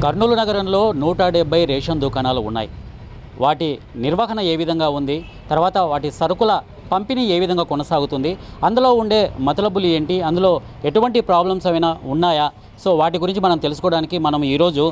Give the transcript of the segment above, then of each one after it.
కర్నూలు నగరంలో 170 రేషన్ దుకాణాలు ఉన్నాయి. వాటి నిర్వహణ ఏ విధంగా ఉంది, తర్వాత వాటి సరుకుల పంపిణీ ఏ విధంగా కొనసాగుతుంది, అందులో ఉండే మతలబులు ఏంటి, అందులో ఎటువంటి ప్రాబ్లమ్స్ ఏమైనా ఉన్నాయా, సో వాటి గురించి మనం తెలుసుకోవడానికి మనం ఈరోజు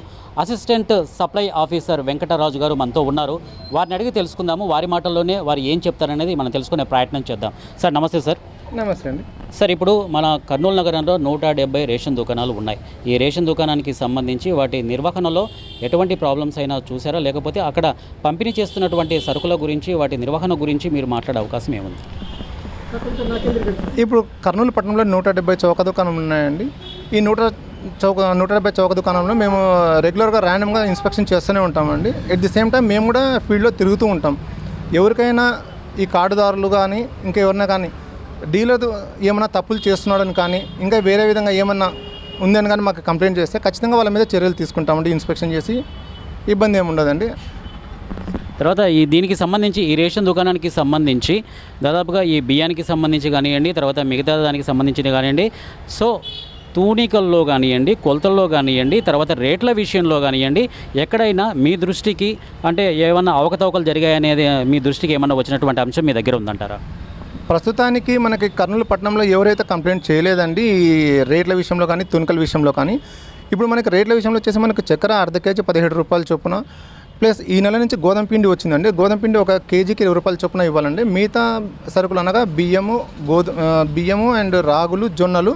అసిస్టెంట్ సప్లై ఆఫీసర్ వెంకటరాజు గారు మనతో ఉన్నారు. వారిని అడిగి తెలుసుకుందాము. వారి మాటల్లోనే వారు ఏం చెప్తారనేది మనం తెలుసుకునే ప్రయత్నం చేద్దాం. సార్ నమస్తే సార్. నమస్తే అండి. సార్, ఇప్పుడు మన కర్నూలు నగరంలో 170 రేషన్ దుకాణాలు ఉన్నాయి. ఈ రేషన్ దుకాణానికి సంబంధించి వాటి నిర్వహణలో ఎటువంటి ప్రాబ్లమ్స్ అయినా చూసారా, లేకపోతే అక్కడ పంపిణీ చేస్తున్నటువంటి సరుకుల గురించి వాటి నిర్వహణ గురించి మీరు మాట్లాడే అవకాశం ఏముంది? ఇప్పుడు కర్నూలు పట్టణంలో 170 చౌక దుకాణాలు ఉన్నాయండి. ఈ 170 చౌక దుకాణంలో మేము రెగ్యులర్గా ర్యాండమ్గా ఇన్స్పెక్షన్ చేస్తూనే ఉంటామండి. ఎట్ ది సేమ్ టైం మేము కూడా ఫీల్డ్లో తిరుగుతూ ఉంటాం. ఎవరికైనా ఈ కార్డుదారులు కానీ ఇంకా ఎవరైనా కానీ డీలర్ ఏమైనా తప్పులు చేస్తున్నాడని కానీ ఇంకా వేరే విధంగా ఏమన్నా ఉందని కానీ మాకు కంప్లైంట్ చేస్తే ఖచ్చితంగా వాళ్ళ మీద చర్యలు తీసుకుంటామండి. ఇన్స్పెక్షన్ చేసి ఇబ్బంది ఏమి ఉండదండి. తర్వాత దీనికి సంబంధించి ఈ రేషన్ దుకాణానికి సంబంధించి దాదాపుగా ఈ బియ్యానికి సంబంధించి కానివ్వండి, తర్వాత మిగతా దానికి సంబంధించి కానివ్వండి, సో తూనికల్లో కానివ్వండి, కొలతల్లో కానివ్వండి, తర్వాత రేట్ల విషయంలో కానివ్వండి, ఎక్కడైనా మీ దృష్టికి అంటే ఏమన్నా అవకతవకలు జరిగాయనేది మీ దృష్టికి ఏమన్నా వచ్చినటువంటి అంశం మీ దగ్గర ఉందంటారా? ప్రస్తుతానికి మనకి కర్నూలు పట్టణంలో ఎవరైతే కంప్లైంట్ చేయలేదండి ఈ రేట్ల విషయంలో కానీ తునికల విషయంలో కానీ. ఇప్పుడు మనకి రేట్ల విషయంలో వచ్చేసి మనకు చక్కెర అర్ధ కేజీ 17 రూపాయల చొప్పున, ప్లస్ ఈ నెల నుంచి గోధుమ పిండి వచ్చిందండి. గోధుమ పిండి ఒక కేజీకి 20 రూపాయల చొప్పున ఇవ్వాలండి. మిగతా సరుకులు అనగా బియ్యము అండ్ రాగులు, జొన్నలు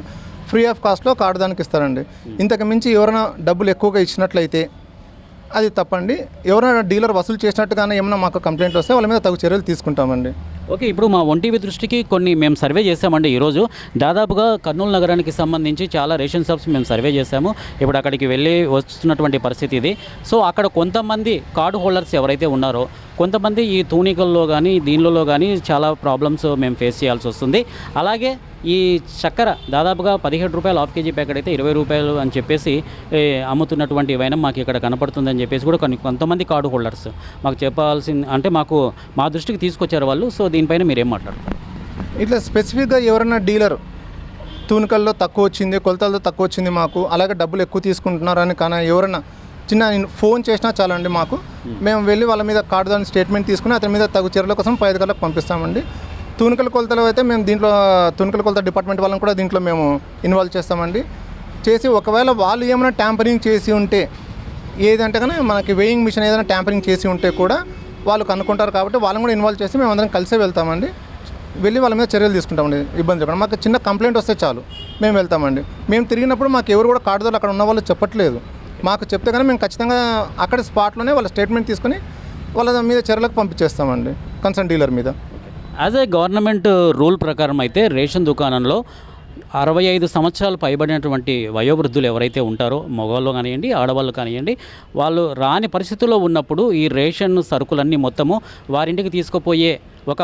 ఫ్రీ ఆఫ్ కాస్ట్లో కార్డుదానికి ఇస్తారండి. ఇంతకు మించి ఎవరైనా డబ్బులు ఎక్కువగా ఇచ్చినట్లయితే అది తప్పండి. ఎవరైనా డీలర్ వసూలు చేసినట్టుగానే ఏమైనా మాకు కంప్లైంట్ వస్తే వాళ్ళ మీద తగు చర్యలు తీసుకుంటామండి. ఓకే, ఇప్పుడు మా ఒంటివి దృష్టికి కొన్ని మేము సర్వే చేసామండి. ఈరోజు దాదాపుగా కర్నూలు నగరానికి సంబంధించి చాలా రేషన్ షాప్స్ మేము సర్వే చేసాము. ఇప్పుడు అక్కడికి వెళ్ళి వస్తున్నటువంటి పరిస్థితి ఇది. సో అక్కడ కొంతమంది కార్డు హోల్డర్స్ ఎవరైతే ఉన్నారో, కొంతమంది ఈ తూనికల్లో కానీ దీనిలో కానీ చాలా ప్రాబ్లమ్స్ మేము ఫేస్ చేయాల్సి వస్తుంది. అలాగే ఈ చక్కెర దాదాపుగా 17 రూపాయలు హాఫ్ కేజీ ప్యాకెట్ అయితే 20 రూపాయలు అని చెప్పేసి అమ్ముతున్నటువంటి వైనం మాకు ఇక్కడ కనపడుతుందని చెప్పేసి కూడా కొంతమంది కార్డు హోల్డర్స్ మాకు చెప్పాల్సింది అంటే మా దృష్టికి తీసుకొచ్చారు వాళ్ళు. సో దీనిపైన మీరేం మాట్లాడతారు? ఇట్లా స్పెసిఫిక్గా ఎవరైనా డీలర్ తూనికల్లో తక్కువ వచ్చింది, కొలతల్లో తక్కువ వచ్చింది మాకు, అలాగే డబ్బులు ఎక్కువ తీసుకుంటున్నారని కానీ ఎవరైనా చిన్న ఫోన్ చేసినా చాలండి మాకు. మేము వెళ్ళి వాళ్ళ మీద కార్డుదాని స్టేట్మెంట్ తీసుకుని అతని మీద తగు చర్యల కోసం 5 గంటలకు పంపిస్తామండి. తూనికల కొలతలు అయితే మేము దీంట్లో తూనికల కొలత డిపార్ట్మెంట్ వాళ్ళని కూడా దీంట్లో మేము ఇన్వాల్వ్ చేస్తామండి. చేసి ఒకవేళ వాళ్ళు ఏమైనా ట్యాంపరింగ్ చేసి ఉంటే, ఏదంటే కానీ మనకి వెయింగ్ మిషన్ ఏదైనా ట్యాంపరింగ్ చేసి ఉంటే కూడా వాళ్ళు కనుక్కుంటారు. కాబట్టి వాళ్ళని కూడా ఇన్వాల్వ్ చేసి మేము అందరం కలిసే వెళ్తామండి. వెళ్ళి వాళ్ళ మీద చర్యలు తీసుకుంటామండి. ఇబ్బంది లేకుండా మాకు చిన్న కంప్లైంట్ వస్తే చాలు మేము వెళ్తామండి. మేము తిరిగినప్పుడు మాకు ఎవరు కూడా కార్డుదారులు అక్కడ ఉన్న వాళ్ళు చెప్పట్లేదు. మాకు చెప్తే కానీ మేము ఖచ్చితంగా అక్కడ స్పాట్లోనే వాళ్ళ స్టేట్మెంట్ తీసుకుని వాళ్ళ మీద చర్యలకు పంపించేస్తామండి కన్సర్న్ డీలర్ మీద. యాజ్ ఏ గవర్నమెంట్ రూల్ ప్రకారం అయితే రేషన్ దుకాణంలో 65 సంవత్సరాలు పైబడినటువంటి వయోవృద్ధులు ఎవరైతే ఉంటారో, మగవాళ్ళు కానివ్వండి, ఆడవాళ్ళు కానివ్వండి, వాళ్ళు రాని పరిస్థితుల్లో ఉన్నప్పుడు ఈ రేషన్ సరుకులన్నీ మొత్తము వారింటికి తీసుకుపోయే ఒక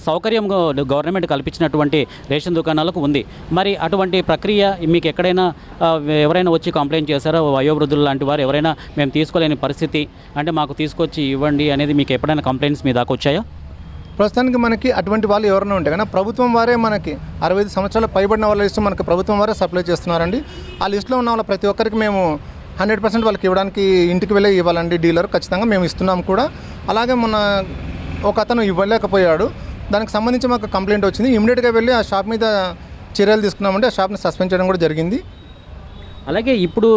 సౌకర్యం గవర్నమెంట్ కల్పించినటువంటి రేషన్ దుకాణాలకు ఉంది. మరి అటువంటి ప్రక్రియ మీకు ఎక్కడైనా ఎవరైనా వచ్చి కంప్లైంట్ చేశారో, వయోవృద్ధులు లాంటి వారు ఎవరైనా మేము తీసుకోలేని పరిస్థితి అంటే మాకు తీసుకొచ్చి ఇవ్వండి అనేది మీకు ఎప్పుడైనా కంప్లైంట్స్ మీ దాకా వచ్చాయా? ప్రస్తుతానికి మనకి అటువంటి వాళ్ళు ఎవరైనా ఉంటే కానీ ప్రభుత్వం వారే మనకి 65 సంవత్సరాలు పైబడిన వాళ్ళ లిస్టు మనకి ప్రభుత్వం వారే సప్లై చేస్తున్నారండి. ఆ లిస్టులో ఉన్న వాళ్ళ ప్రతి ఒక్కరికి మేము 100% వాళ్ళకి ఇవ్వడానికి ఇంటికి వెళ్ళి ఇవ్వాలండి డీలర్. ఖచ్చితంగా మేము ఇస్తున్నాం కూడా. అలాగే మొన్న ఒక అతను ఇవ్వలేకపోయాడు, దానికి సంబంధించి మాకు కంప్లైంట్ వచ్చింది. ఇమీడియట్గా వెళ్ళి ఆ షాప్ మీద చర్యలు తీసుకున్నామంటే ఆ షాప్ని సస్పెండ్ చేయడం కూడా జరిగింది. అలాగే ఇప్పుడు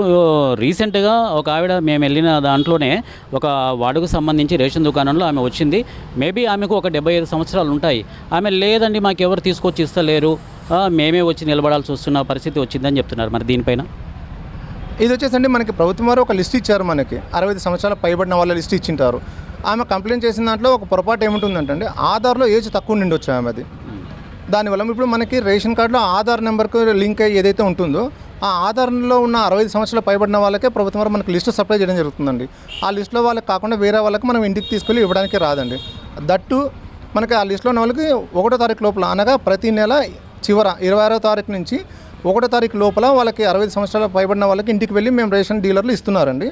రీసెంట్గా ఒక ఆవిడ మేము వెళ్ళిన దాంట్లోనే ఒక వార్డుకు సంబంధించి రేషన్ దుకాణంలో ఆమె వచ్చింది. మేబీ ఆమెకు ఒక 75 సంవత్సరాలు ఉంటాయి. ఆమె లేదండి మాకు ఎవరు తీసుకొచ్చి ఇస్తలేరు, మేమే వచ్చి నిలబడాల్సి వస్తున్న పరిస్థితి వచ్చిందని చెప్తున్నారు. మరి దీనిపైన ఇది వచ్చేసండి మనకి ప్రభుత్వం వారు ఒక లిస్ట్ ఇచ్చారు. మనకి 65 సంవత్సరాలు పైబడిన వాళ్ళ లిస్ట్ ఇచ్చింటారు. ఆమె కంప్లైంట్ చేసిన దాంట్లో ఒక పొరపాటు ఏముంటుందంటే ఆధార్లో ఏజ్ తక్కువ నిండొచ్చు ఆమెది. దానివల్ల ఇప్పుడు మనకి రేషన్ కార్డులో ఆధార్ నెంబర్కు లింక్ అయ్యి ఏదైతే ఉంటుందో ఆ ఆధార్లో ఉన్న 65 సంవత్సరాలు పైబడిన వాళ్ళకే ప్రభుత్వం వారు మనకి లిస్టు సప్లై చేయడం జరుగుతుందండి. ఆ లిస్టులో వాళ్ళకి కాకుండా వేరే వాళ్ళకి మనం ఇంటికి తీసుకెళ్ళి ఇవ్వడానికి రాదండి. దట్టు మనకి ఆ లిస్టులో ఉన్న వాళ్ళకి 1వ తారీఖు లోపల అనగా ప్రతి నెల చివర 26వ తారీఖు నుంచి 1వ తారీఖు లోపల వాళ్ళకి 65 సంవత్సరాలు పైబడిన వాళ్ళకి ఇంటికి వెళ్ళి మేము రేషన్ డీలర్లు ఇస్తున్నారండి.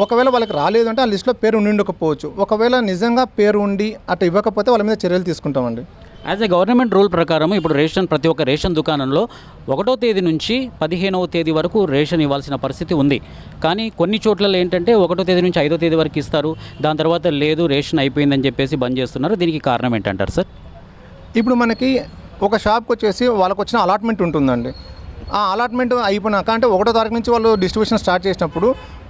ఒకవేళ వాళ్ళకి రాలేదంటే ఆ లిస్టులో పేరు ఉండి ఉండకపోవచ్చు. ఒకవేళ నిజంగా పేరు ఉండి అటు ఇవ్వకపోతే వాళ్ళ మీద చర్యలు తీసుకుంటామండి. యాజ్ ఎ గవర్నమెంట్ రూల్ ప్రకారం ఇప్పుడు రేషన్ ప్రతి ఒక్క రేషన్ దుకాణంలో 1వ తేదీ నుంచి 15వ తేదీ వరకు రేషన్ ఇవ్వాల్సిన పరిస్థితి ఉంది. కానీ కొన్ని చోట్ల ఏంటంటే 1వ తేదీ నుంచి 5వ తేదీ వరకు ఇస్తారు, దాని తర్వాత లేదు రేషన్ అయిపోయిందని చెప్పేసి బంద్ చేస్తున్నారు. దీనికి కారణం ఏంటంటారు సార్? ఇప్పుడు మనకి ఒక షాప్కి వచ్చేసి వాళ్ళకు వచ్చిన అలాట్మెంట్ ఉంటుందండి. ఆ అలాట్మెంట్ అయిపోయినాక అంటే 1వ తారీఖు నుంచి వాళ్ళు డిస్ట్రిబ్యూషన్ స్టార్ట్ చేసినప్పుడు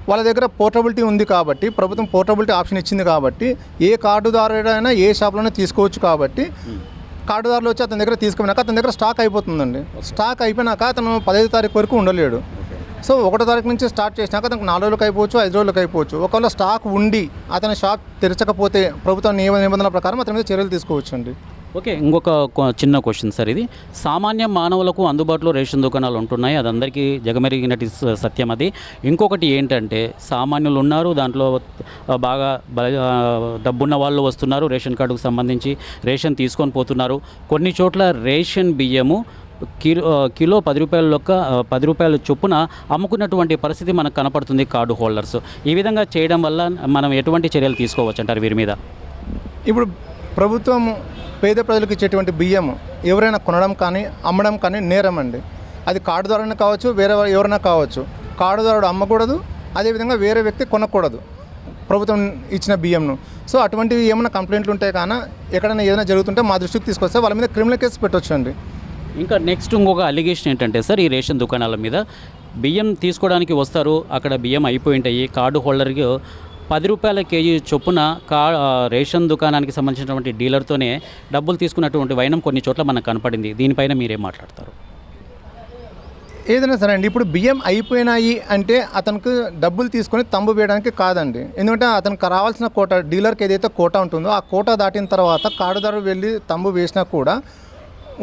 వాళ్ళ దగ్గర పోర్టబిలిటీ ఉంది కాబట్టి, ప్రభుత్వం పోర్టబిలిటీ ఆప్షన్ ఇచ్చింది కాబట్టి ఏ కార్డుదారుడైనా ఏ షాప్లోనే తీసుకోవచ్చు కాబట్టి కార్డుదారులు వచ్చి అతని దగ్గర తీసుకున్నాక అతని దగ్గర స్టాక్ అయిపోతుందండి. స్టాక్ అయిపోయినాక అతను 15వ తారీఖు వరకు ఉండలేడు. సో 1వ తారీఖు నుంచి స్టార్ట్ చేసినాక అతనికి 4 రోజులకు అయిపోవచ్చు, 5 రోజులకు అయిపోవచ్చు. ఒకవేళ స్టాక్ ఉండి అతని షాప్ తెరచకపోతే ప్రభుత్వ నిబంధనల ప్రకారం అతని మీద చర్యలు తీసుకోవచ్చు అండి. ఓకే, ఇంకొక చిన్న క్వశ్చన్ సార్. ఇది సామాన్య మానవులకు అందుబాటులో రేషన్ దుకాణాలు ఉంటున్నాయి, అది అందరికీ జగమెరిగినటి సత్యం. అది ఇంకొకటి ఏంటంటే సామాన్యులు ఉన్నారు, దాంట్లో బాగా డబ్బున్న వాళ్ళు వస్తున్నారు, రేషన్ కార్డుకు సంబంధించి రేషన్ తీసుకొని పోతున్నారు. కొన్ని చోట్ల రేషన్ బియ్యము కిలో 10 రూపాయల 10 రూపాయల చొప్పున అమ్ముకున్నటువంటి పరిస్థితి మనకు కనపడుతుంది కార్డు హోల్డర్స్. ఈ విధంగా చేయడం వల్ల మనం ఎటువంటి చర్యలు తీసుకోవచ్చు అంటారు వీరి మీద? ఇప్పుడు ప్రభుత్వం పేద ప్రజలకు ఇచ్చేటువంటి బియ్యం ఎవరైనా కొనడం కానీ అమ్మడం కానీ నేరం అండి. అది కార్డుదారుని కావచ్చు, వేరే ఎవరైనా కావచ్చు. కార్డుదారుడు అమ్మకూడదు, అదేవిధంగా వేరే వ్యక్తి కొనకూడదు ప్రభుత్వం ఇచ్చిన బియ్యంను. సో అటువంటివి ఏమైనా కంప్లైంట్లు ఉంటాయి కానీ ఎక్కడైనా ఏదైనా జరుగుతుంటే మా దృష్టికి తీసుకొస్తే వాళ్ళ మీద క్రిమినల్ కేసు పెట్టవచ్చు అండి. ఇంకా నెక్స్ట్ ఇంకొక అలిగేషన్ ఏంటంటే సార్, ఈ రేషన్ దుకాణాల మీద బియ్యం తీసుకోవడానికి వస్తారు, అక్కడ బియ్యం అయిపోయి ఉంటాయి, కార్డు హోల్డర్కి 10 రూపాయల కేజీ చొప్పున రేషన్ దుకాణానికి సంబంధించినటువంటి డీలర్తోనే డబ్బులు తీసుకున్నటువంటి వైనం కొన్ని చోట్ల మనకు కనపడింది. దీనిపైన మీరేం మాట్లాడతారు? ఏదైనా సరే అండి, ఇప్పుడు బియ్యం అయిపోయినాయి అంటే అతనికి డబ్బులు తీసుకొని తంబు వేయడానికి కాదండి. ఎందుకంటే అతనికి రావాల్సిన కోటా, డీలర్కి ఏదైతే కోటా ఉంటుందో ఆ కోటా దాటిన తర్వాత కార్డుదారు వెళ్ళి తంబు వేసినా కూడా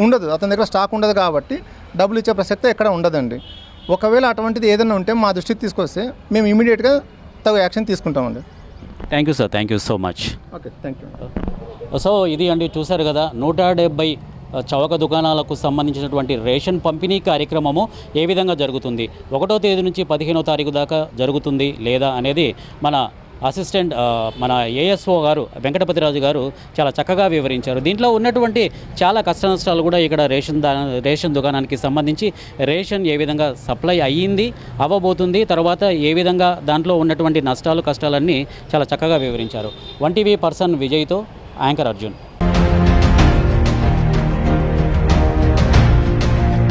ఉండదు, అతని దగ్గర స్టాక్ ఉండదు కాబట్టి డబ్బులు ఇచ్చే ప్రసక్తే ఎక్కడ ఉండదండి. ఒకవేళ అటువంటిది ఏదైనా ఉంటే మా దృష్టికి తీసుకొస్తే మేము ఇమీడియట్గా తగు యాక్షన్ తీసుకుంటామండి. Thank you sir, thank you so much. Okay, thank you. So ఇది అండి, చూశారు కదా 170 చౌక దుకాణాలకు సంబంధించినటువంటి రేషన్ పంపిణీ కార్యక్రమము ఏ విధంగా జరుగుతుంది, 1వ తేదీ నుంచి 15వ తారీఖు దాకా జరుగుతుంది లేదా అనేది మన అసిస్టెంట్ మన ఏఎస్ఓ గారు వెంకటపతిరాజు గారు చాలా చక్కగా వివరించారు. దీంట్లో ఉన్నటువంటి చాలా కష్ట నష్టాలు కూడా ఇక్కడ రేషన్ దుకాణానికి సంబంధించి రేషన్ ఏ విధంగా సప్లై అయ్యింది, అవ్వబోతుంది, తర్వాత ఏ విధంగా దాంట్లో ఉన్నటువంటి నష్టాలు కష్టాలన్నీ చాలా చక్కగా వివరించారు. 1TV person విజయ్తో anchor Arjun.